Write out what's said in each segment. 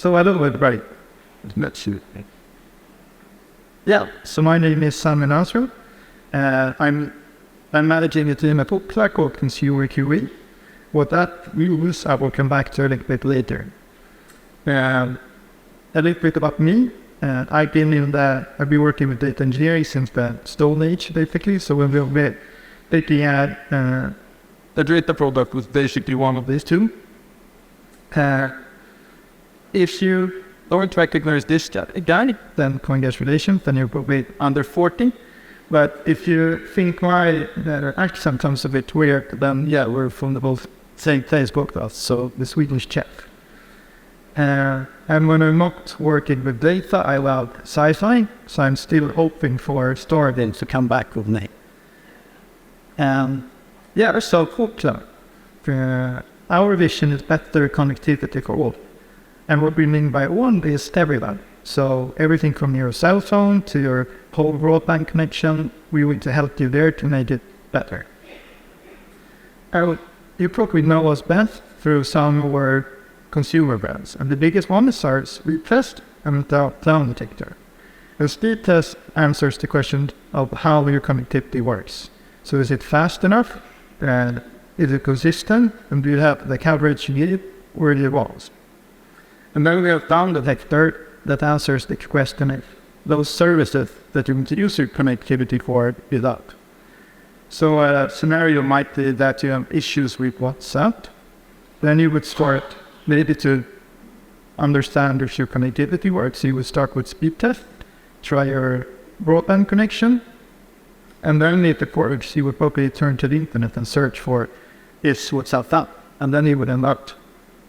So hello everybody. Let's see. Yeah, so my name is Sammy Landstrom. I'm managing a team at Clickhouse called Consumer QE. What that means, I will come back to a little bit later. A little bit about me. I've been working with data engineering since the Stone Age, basically. So we've been looking at the data product was basically one of these two. If you don't recognize this guy, then congratulations, then you're probably under 40. But if you think my accent sounds a bit weird, then yeah, we're from the both same place, both of us, so the Swedish chef. And when I'm not working with data, I love sci-fi, so I'm still hoping for Stargate to come back with me. Yeah, so Clickhouse. Our vision is better connectivity for all. And what we mean by all is everyone. So everything from your cell phone to your whole broadband connection, we want to help you there to make it better. You probably know us best through some of our consumer brands. And the biggest one is our speed test and the cloud detector. The speed test answers the question of how your connectivity works. So is it fast enough? And is it consistent? And do you have the coverage you need where you want? And then we have cloud detector that answers the question if those services that you want to use your connectivity for is up. So a scenario might be that you have issues with WhatsApp. Then you would start maybe to understand if your connectivity works. You would start with speed test, try your broadband connection, and then if it works, you would probably turn to the internet and search for is WhatsApp up, and then you would end up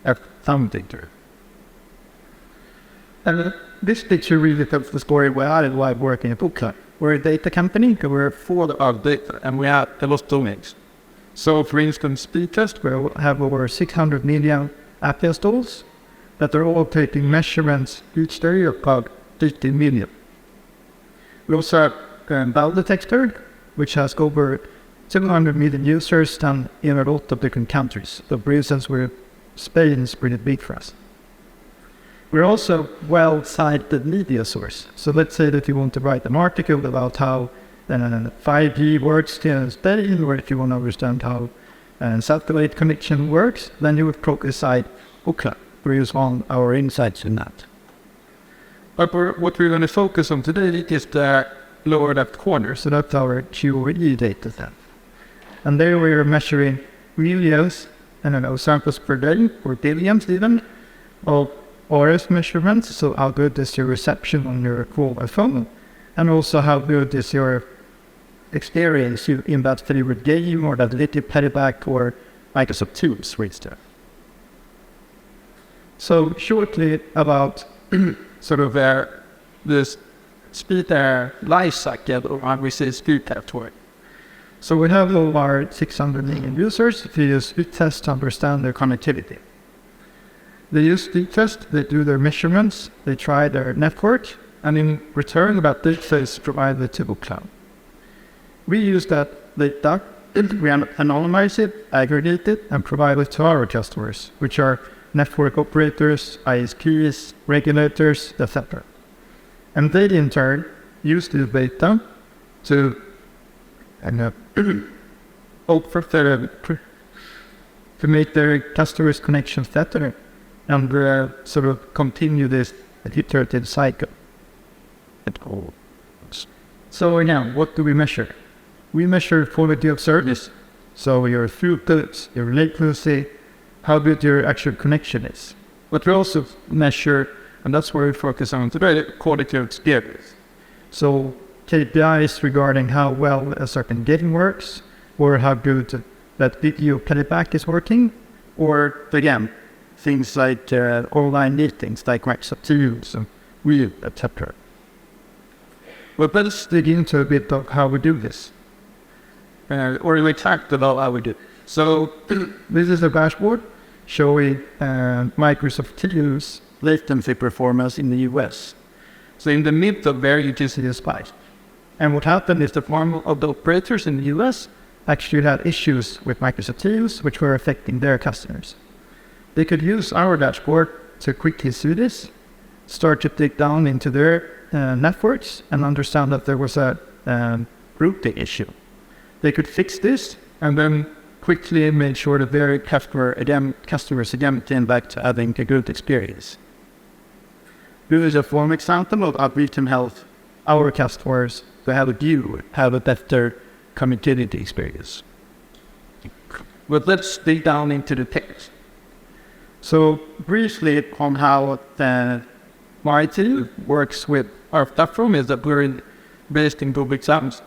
at something there. And this picture really tells the story where I was working at Clickhouse. We're a data company, we're full of data, and we have a lot of domains. So for instance, speed test, we have over 600 million app installs that are all taking measurements each day of about 15 million. We also have cloud detector, which has over 200 million users and in a lot of different countries. So for instance, Spain is pretty big for us. We're also well-cited media source. So let's say that you want to write an article about how 5G works in Spain, or if you want to understand how satellite connection works, then you would probably cite Clickhouse, where you want our insights in that. But what we're going to focus on today is the lower left corner, so that's our QE data set. And there we're measuring millions, samples per day, or billions even, of RF measurements, so how good is your reception on your mobile phone, and also how good is your experience in that favorite game or that little playback or Microsoft Teams register. So shortly about sort of this speed life cycle, or how we say speed territory. So we have all our 600 million users who use speed tests to understand their connectivity. They use speed test, they do their measurements, they try their network, and in return that data is provided to Clickhouse. We use that data, we anonymize it, aggregate it, and provide it to our customers, which are network operators, ISPs, regulators, etc. And they in turn use this data to to make their customers' connections better and sort of continue this iterative cycle. So now, what do we measure? We measure quality of service, so your throughput, your latency, how good your actual connection is. But we also measure, and that's where we focus on today, quality of experience. So KPIs regarding how well a certain game works, or how good that video playback is working, or again, things like online meetings like Microsoft Teams and Wheel, etc. But let's dig into a bit of how we do this. Or we talked about how we do. So this is a dashboard showing Microsoft Teams latency performance in the US. So in the middle there you can see a spike. And what happened is that one of the operators in the US actually had issues with Microsoft Teams which were affecting their customers. They could use our dashboard to quickly see this, start to dig down into their networks and understand that there was a routing issue. They could fix this and then quickly made sure that their customers again came back to having a good experience. This is a form example of how we can help our customers to have a better connectivity experience. But let's dig down into the text. So briefly on how my team works with our platform is that we're based in public clouds.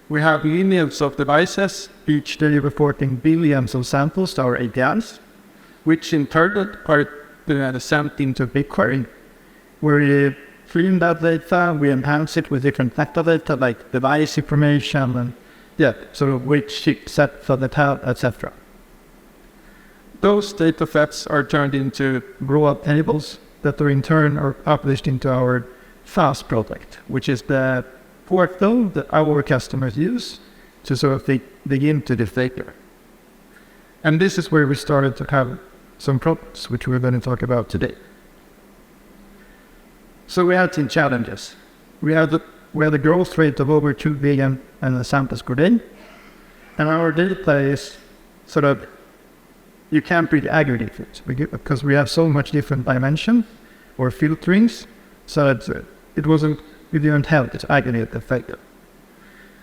We have millions of devices, each day reporting billions of samples to our APIs, which in turn are sent into BigQuery, where we clean that data, we enhance it with different metadata like device information and sort of which chipset for the tab, etc. Those data sets are turned into row-up tables that are in turn are published into our FAST product, which is the portal that our customers use to sort of dig into this data. And this is where we started to have some problems, which we're going to talk about today. So we had some challenges. We had a growth rate of over 2 billion samples per day, and our data is sort of, you can't really aggregate it because we have so much different dimension or filterings, so we didn't have to aggregate the data.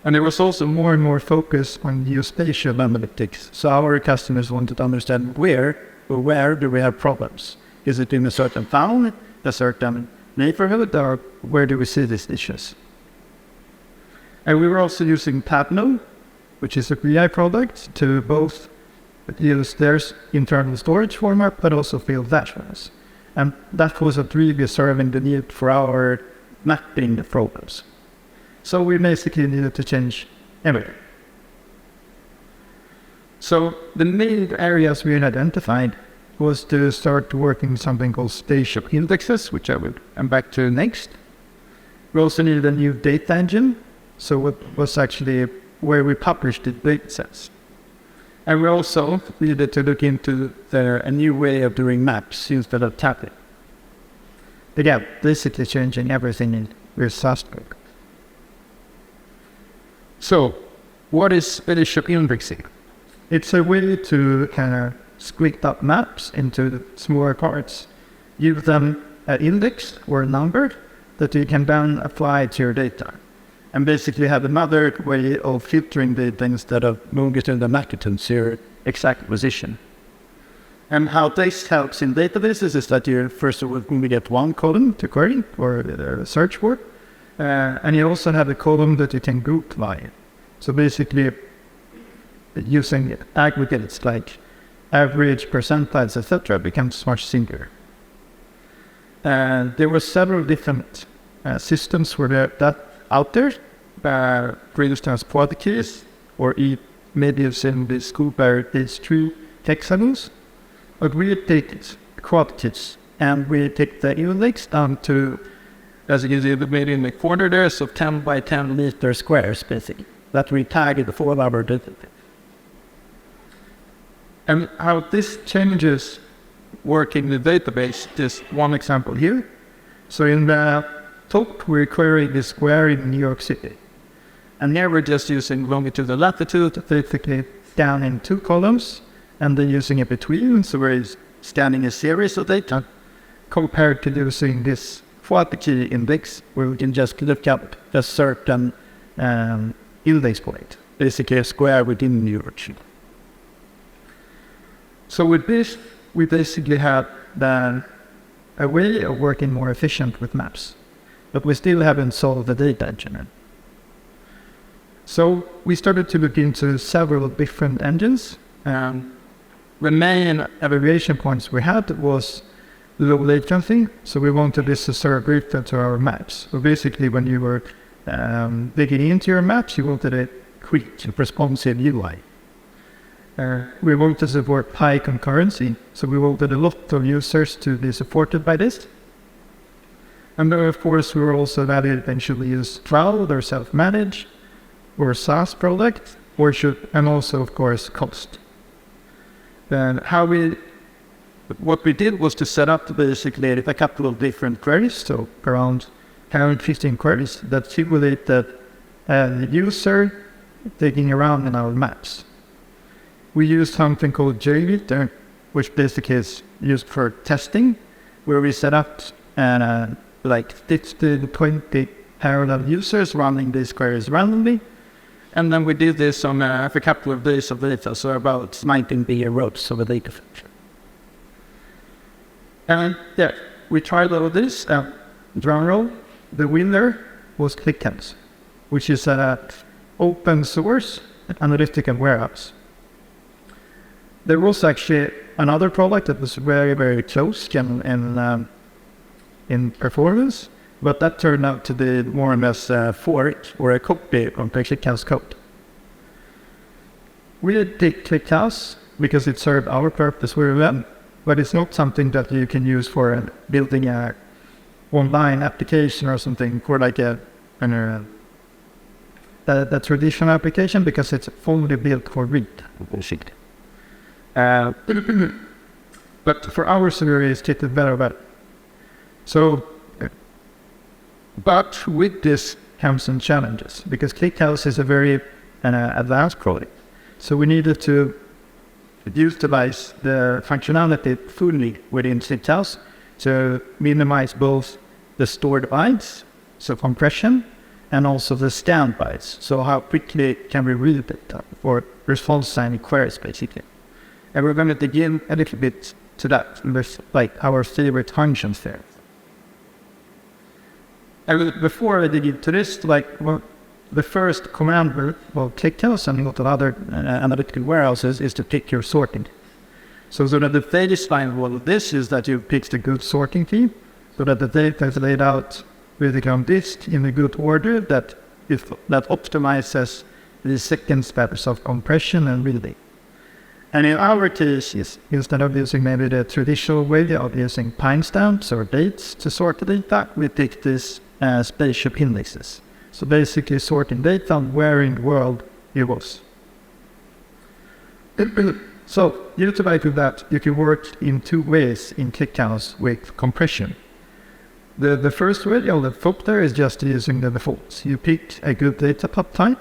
And there was also more and more focus on geospatial analytics. So our customers wanted to understand where do we have problems? Is it in a certain town, a certain neighborhood, or where do we see these issues? And we were also using Tableau, which is a BI product, to both use their internal storage format, but also build dashboards. And that was what really serving the need for our mapping the problems. So we basically needed to change everything. So the main areas we had identified was to start working with something called spatial indexes, which I will come back to next. We also needed a new data engine, so it was actually where we published the data sets. And we also needed to look into a new way of doing maps instead of tabbing. Again, basically changing everything in your SaaS code. So, what is spatial indexing? It's a way to kind of split up maps into smaller parts. Give them an index or a number that you can then apply to your data. And basically have another way of filtering data instead of moving it in the magnitude to your exact position. And how this helps in databases is that you first of all only get one column to query or search for, and you also have a column that you can group by. So basically, using aggregates like average, percentiles, etc., becomes much simpler. There were several different systems for that out there. For instance, quadkeys, or maybe you've seen this group where there's 2 hexagons. But we take quadkeys and we take the index down to, as you can see, made in the corner there, so 10 by 10 meter squares, basically. That we tag in the 4-hour data. And how this changes working in the database is one example here. So in the top, we're querying the square in New York City. And here we're just using longitude and latitude, basically down in 2 columns, and then using a between, so we're scanning a series of data, compared to using this quadkey index, where we can just look up a certain index point, basically a square within New York. So with this, we basically had then a way of working more efficient with maps, but we still haven't solved the data engine. So we started to look into several different engines. The main evaluation points we had was low latency, so we wanted this to serve data to our maps. So basically, when you were digging into your maps, you wanted a quick, responsive UI. We wanted to support high concurrency, so we wanted a lot of users to be supported by this. And then, of course, we were also evaluating should we use cloud or self-managed or SaaS product, and also, of course, cost. Then how we what we did was to set up basically a couple of different queries, so around 10 15 queries that simulate that the user digging around in our maps. We used something called Geospatial, which basically is used for testing, where we set up like 50 to 20 parallel users running these queries randomly. And then we did this on a couple of days of data, so about 19 billion rows of a data function. And yeah, we tried all of this. Drum roll, the winner was Clickhouse, which is an open source analytical warehouse. There was actually another product that was very, very close in performance, but that turned out to be more or less a fork or a copy of the Clickhouse code. We did pick Clickhouse because it served our purpose very well, but it's not something that you can use for building a online application or something for like a traditional application, because it's fully built for read. But for our scenario, it's treated better. So, but with this comes some challenges, because Clickhouse is a very advanced product. So we needed to utilize the functionality fully within Clickhouse to minimize both the stored bytes, so compression, and also the scanned bytes. So how quickly can we read it for response time queries, basically. And we're going to dig in a little bit to that, with like our favorite functions there. And before I dig into this, the first command of Clickhouse and a lot of other analytical warehouses is to pick your sorting. So that the baseline of all of this is that you pick the good sorting key, so that the data is laid out with the disk in a good order that optimizes the second steps of compression and reading. And in our case, instead of using maybe the traditional way of using timestamps or dates to sort the data, we pick these spatial indexes. So basically sorting data where in the world it was. So utilizing that, you can work in two ways in Clickhouse with compression. The first way, or the filter, is just using the defaults. You pick a good data type,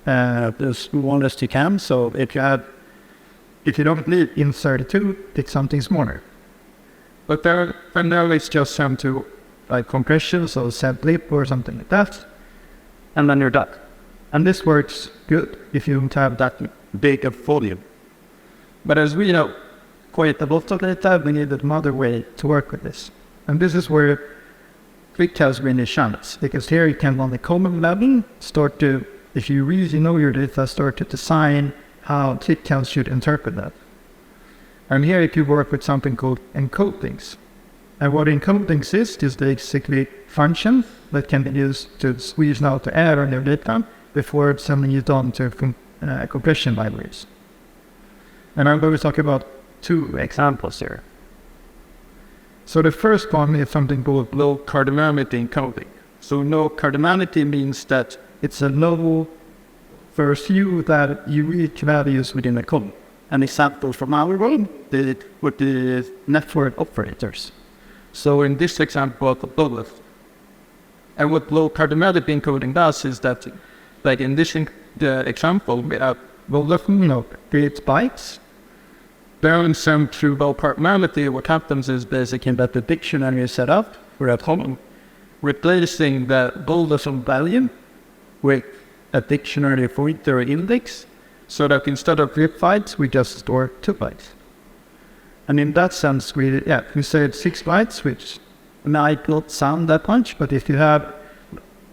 as smallest you can. So if you don't need int32, pick something smaller. But then it's just sent to like compression, so set lib or something like that, and then you're done. And this works good if you don't have that big of volume. But as we know, quite a lot of data, we need another way to work with this. And this is where Clickhouse really shines, because here you can, on the common level, start to, if you really know your data, start to design how Clickhouse should interpret that. And here you can work with something called encodings. And what encodings is basically function that can be used to squeeze out the error in your data before sending it on to compression libraries. And I'm going to talk about two examples here. So the first one is something called low cardinality encoding. So low cardinality means that it's a low first few that you reach values within a column. An example from our world would be network operators. So in this example, the and what low cardinality encoding does is that, like in this example, we have creates bytes. Then sent through low cardinality, what happens is basically that the dictionary is set up, we're at home, replacing the bulletin value with a dictionary pointer or index, so that instead of 3 bytes, we just store 2 bytes. And in that sense, we said 6 bytes, which might not sound that much, but if you have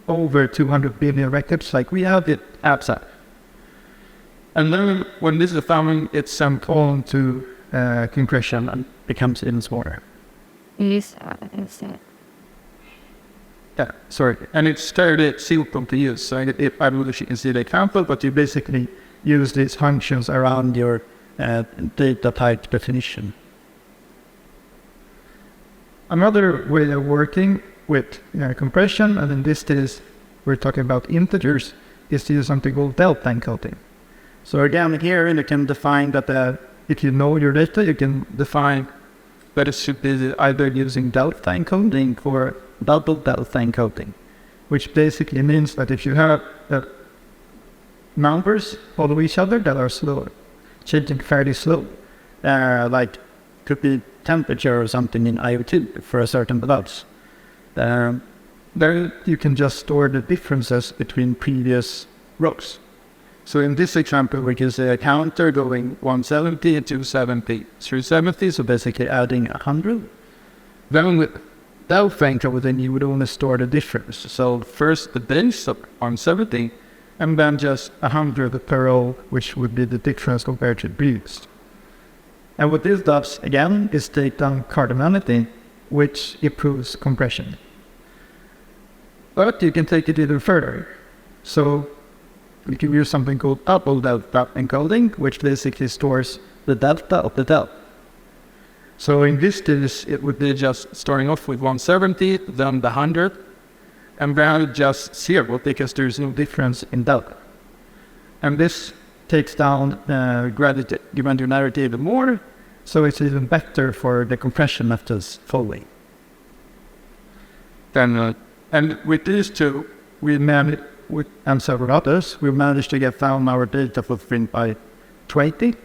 over 200 billion records like we have, it adds up. And then when this is found, it's sent on to compression and becomes even smaller. Yeah, sorry. And it's fairly simple to use. So I don't know if you can see the example, but you basically use these functions around your data type definition. Another way of working with compression, and in this case we're talking about integers, is to use something called delta encoding. So again, here you can define that if you know your data, you can define but it should be either using delta encoding or double delta encoding, which basically means that if you have numbers follow each other that are slow, changing fairly slow, like could be temperature or something in IoT for a certain value, there you can just store the differences between previous rows. So in this example, we can say a counter going 170 and 270 through 70, so basically adding 100. Then with delta encoding, you would only store the difference. So first the base of 170, and then just 100 per row, which would be the difference compared to the previous. And what this does, again, is take down cardinality, which improves compression. But you can take it even further. So we can use something called double delta encoding, which basically stores the delta of the delta. So in this case, it would be just starting off with 170, then the 100, and then just 0, because there's no difference in delta. And this takes down granularity even more, so it's even better for the compression methods following. Then, and with these two, we managed, and several others, we managed to get down our data footprint by 20x,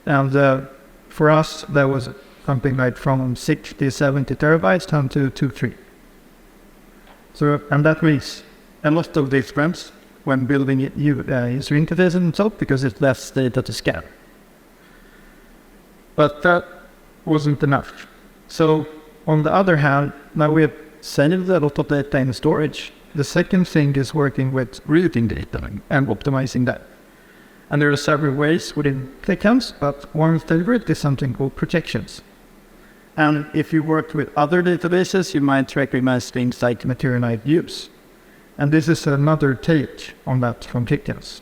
and for us, that was something like from 60, 70 terabytes down to 2, 3. So, and that means a lot of difference when building user interfaces and so, because it's less data to scan. But that wasn't enough. So, on the other hand, now we have saved a lot of data in storage. The second thing is working with routing data and optimizing that. And there are several ways within Clickhouse, but one favorite is something called projections. And if you work with other databases, you might recognize things like materialized views. And this is another take on that from Clickhouse.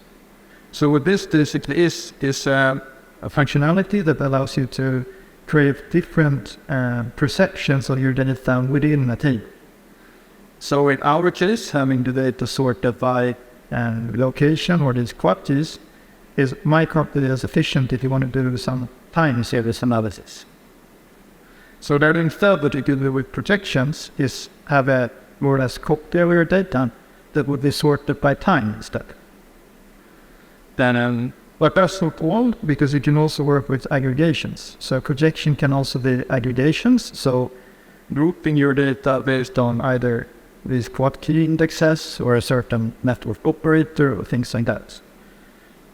So what this basically is a functionality that allows you to create different perceptions of your data within a table. So in our case, having the data sorted by location or these quantities might not be as efficient if you want to do some time series analysis. So that instead, what you can do with projections is have a more or less copy of your data that would be sorted by time instead. Then, but that's not all, because you can also work with aggregations. So projection can also be aggregations, so grouping your data based on either these quad key indexes or a certain network operator or things like that.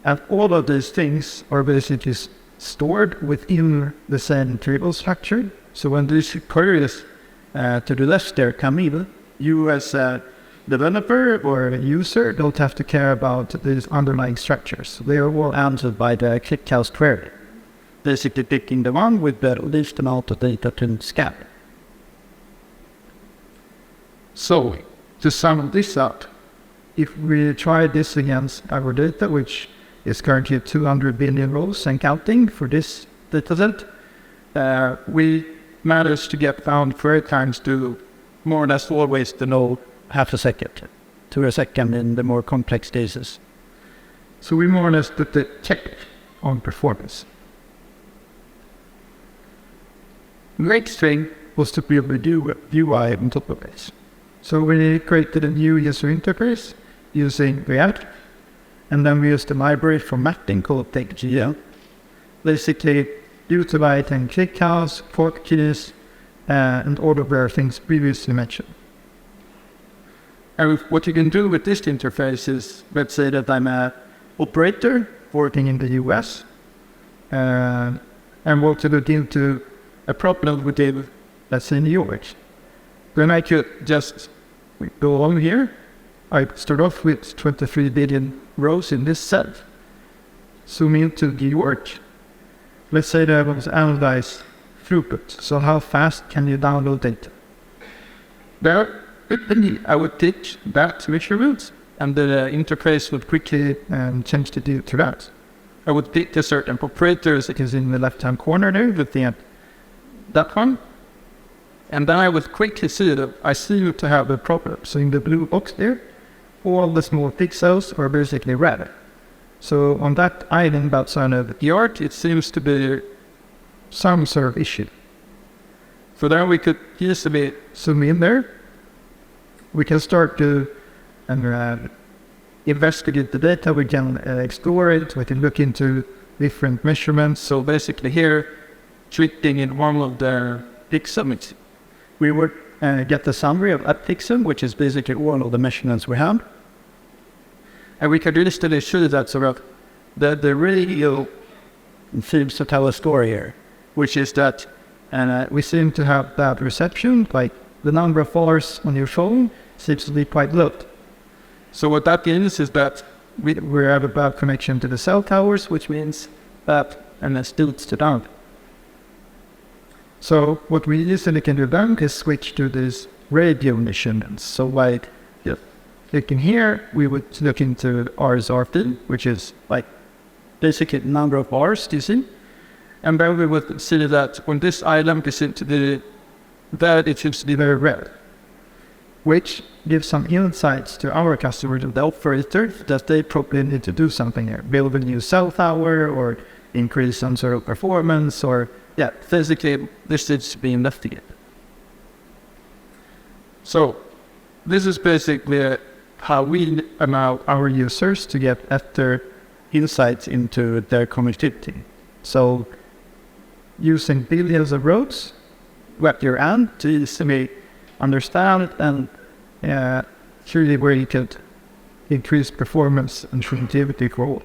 And all of these things are basically stored within the same table structure. So when these queries to the left there come in, you as a developer or a user don't have to care about these underlying structures. They are all answered by the Clickhouse query, basically picking the one with the least amount of data to scan. So, to sum this up, if we try this against our data, which is currently 200 billion rows and counting for this dataset, we managed to get down 3 times to more or less always to know half a second to a second in the more complex cases. So we more or less did the check on performance. The next thing was to be able to do UI on top of this. So we created a new user interface using React, and then we used a library for mapping called TakeGL, basically utilizing Clickhouse, port keys, and all of the things previously mentioned. And what you can do with this interface is, let's say that I'm an operator working in the US, and want to look into a problem within, let's say, New York. Then I could just go on here. I start off with 23 billion rows in this set. Zoom into New York. Let's say that I want to analyze throughput. So how fast can you download data? There, I would take that measurement, and the interface would quickly change the data to that. I would pick the certain operators that is in the left-hand corner there with that one. And then I would quickly see that I seem to have a problem. So in the blue box there, all the small pixels are basically red. So on that island outside of the yard, it seems to be some sort of issue. So then we could easily zoom in there. We can start to investigate the data. We can explore it. We can look into different measurements. So basically here, clicking in one of the pixels, we would get the summary of that pixel, which is basically all of the measurements we have. And we can instantly show that sort of the radio seems to tell a story here, which is that we seem to have bad reception, like the number of bars on your phone seems to be quite low. So what that means is that we have a bad connection to the cell towers, which means that and it tilts to down. So what we usually can do then is switch to this radio measurements. So like clicking here, we would look into RSRT, which is like basically the number of bars you see. And then we would see that when this item is into that it seems to be very red, which gives some insights to our customers and the operator that they probably need to do something here, build a new cell tower or increase some sort of performance, or physically this needs to be investigated. So this is basically how we allow our users to get better insights into their connectivity. So using billions of roads, wrap your hand to easily understand and truly where you could increase performance and productivity for all.